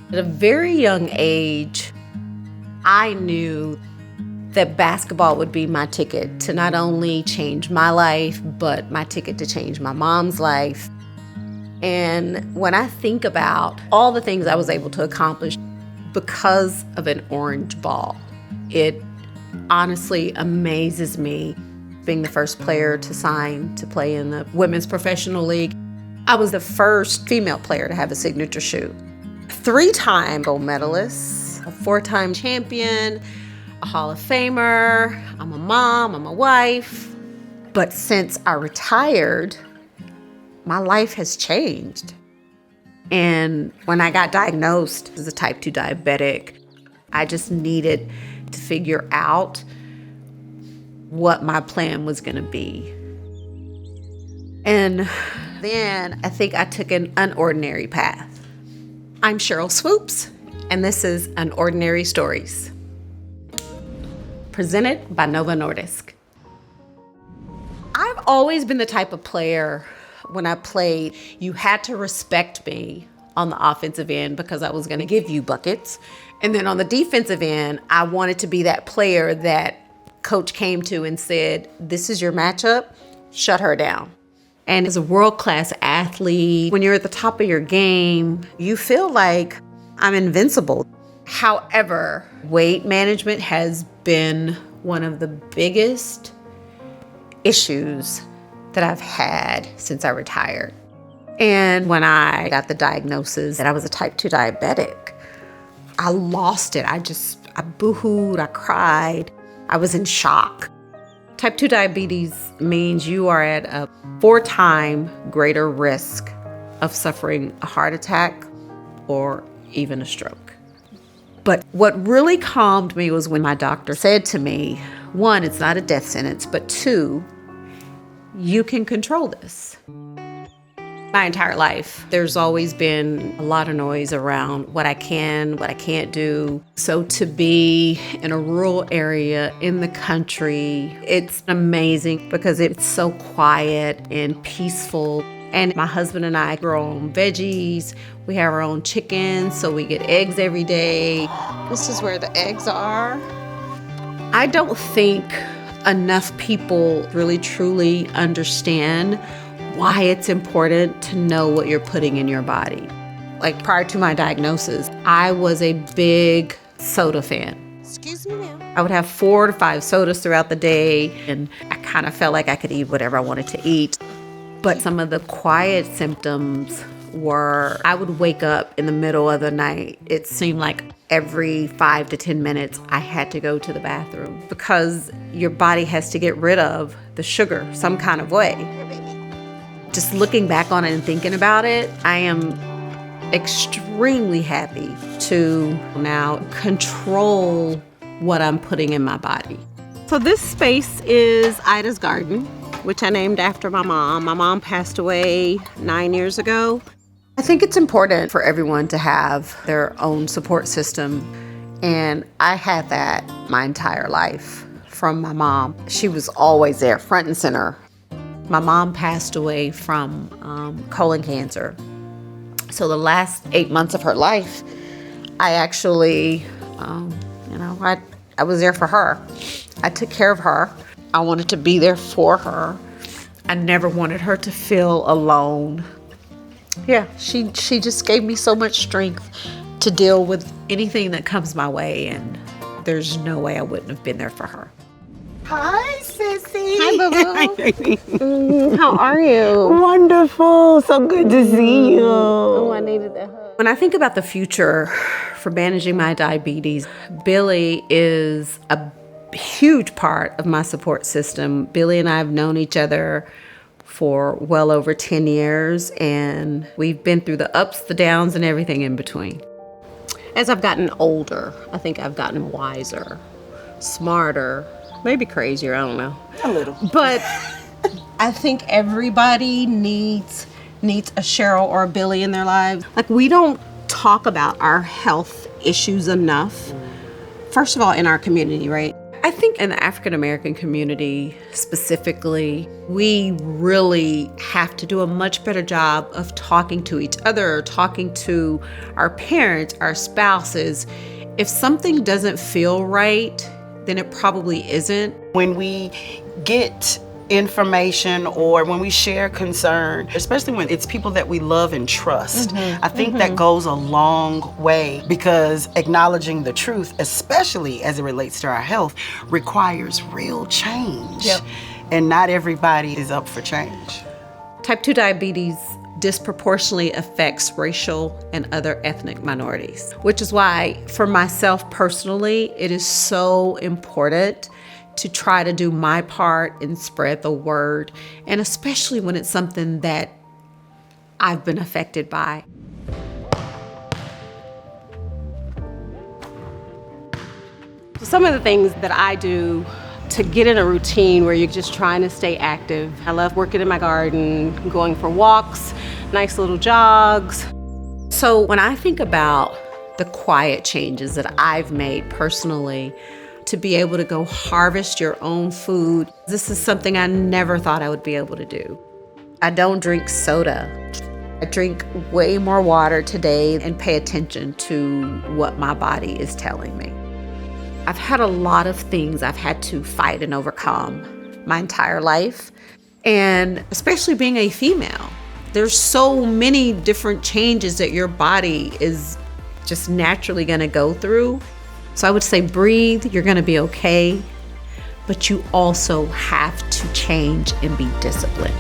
At a very young age, I knew that basketball would be my ticket to not only change my life, but my ticket to change my mom's life. And when I think about all the things I was able to accomplish because of an orange ball, it honestly amazes me. Being the first player to sign to play in the Women's Professional League, I was the first female player to have a signature shoe. 3-time gold medalist, a 4-time champion, a Hall of Famer. I'm a mom, I'm a wife. But since I retired, my life has changed. And when I got diagnosed as a type 2 diabetic, I just needed to figure out what my plan was going to be. And then I think I took an unordinary path. I'm Sheryl Swoopes, and this is Unordinary Stories, presented by Novo Nordisk. I've always been the type of player, when I played, you had to respect me on the offensive end because I was going to give you buckets. And then on the defensive end, I wanted to be that player that coach came to and said, this is your matchup, shut her down. And as a world-class athlete, when you're at the top of your game, you feel like I'm invincible. However, weight management has been one of the biggest issues that I've had since I retired. And when I got the diagnosis that I was a type 2 diabetic, I lost it. I boo-hooed, I cried. I was in shock. Type 2 diabetes means you are at a 4-time greater risk of suffering a heart attack or even a stroke. But what really calmed me was when my doctor said to me, 1, it's not a death sentence, but 2, you can control this. My entire life, there's always been a lot of noise around what I can, what I can't do. So to be in a rural area in the country, it's amazing because it's so quiet and peaceful. And my husband and I grow our own veggies. We have our own chickens, so we get eggs every day. This is where the eggs are. I don't think enough people really truly understand why it's important to know what you're putting in your body. Like prior to my diagnosis, I was a big soda fan. Excuse me, ma'am. I would have 4 to 5 sodas throughout the day, and I kind of felt like I could eat whatever I wanted to eat. But some of the quiet symptoms were I would wake up in the middle of the night. It seemed like every 5 to 10 minutes I had to go to the bathroom because your body has to get rid of the sugar some kind of way. Just looking back on it and thinking about it, I am extremely happy to now control what I'm putting in my body. So this space is Ida's garden, which I named after my mom. My mom passed away 9 years ago. I think it's important for everyone to have their own support system. And I had that my entire life from my mom. She was always there, front and center. My mom passed away from colon cancer. So the last 8 months of her life, I actually, I was there for her. I took care of her. I wanted to be there for her. I never wanted her to feel alone. Yeah, she just gave me so much strength to deal with anything that comes my way, and there's no way I wouldn't have been there for her. Hi, Sissy. Hi, Boo-Boo. How are you? Wonderful. So good to see you. Oh, I needed that hug. When I think about the future for managing my diabetes, Billy is a huge part of my support system. Billy and I have known each other for well over 10 years, and we've been through the ups, the downs, and everything in between. As I've gotten older, I think I've gotten wiser, smarter, maybe crazier, I don't know. A little. But I think everybody needs a Sheryl or a Billy in their lives. Like, we don't talk about our health issues enough. First of all, in our community, right? I think in the African American community specifically, we really have to do a much better job of talking to each other, talking to our parents, our spouses. If something doesn't feel right, then it probably isn't. When we get information or when we share concern, especially when it's people that we love and trust, I think that goes a long way, because acknowledging the truth, especially as it relates to our health, requires real change. And not everybody is up for change. Type 2 diabetes disproportionately affects racial and other ethnic minorities, which is why for myself personally, it is so important to try to do my part and spread the word, and especially when it's something that I've been affected by. Some of the things that I do to get in a routine where you're just trying to stay active. I love working in my garden, going for walks, nice little jogs. So when I think about the quiet changes that I've made personally, to be able to go harvest your own food, this is something I never thought I would be able to do. I don't drink soda. I drink way more water today and pay attention to what my body is telling me. I've had a lot of things I've had to fight and overcome my entire life, and especially being a female. There's so many different changes that your body is just naturally gonna go through. So I would say breathe, you're gonna be okay, but you also have to change and be disciplined.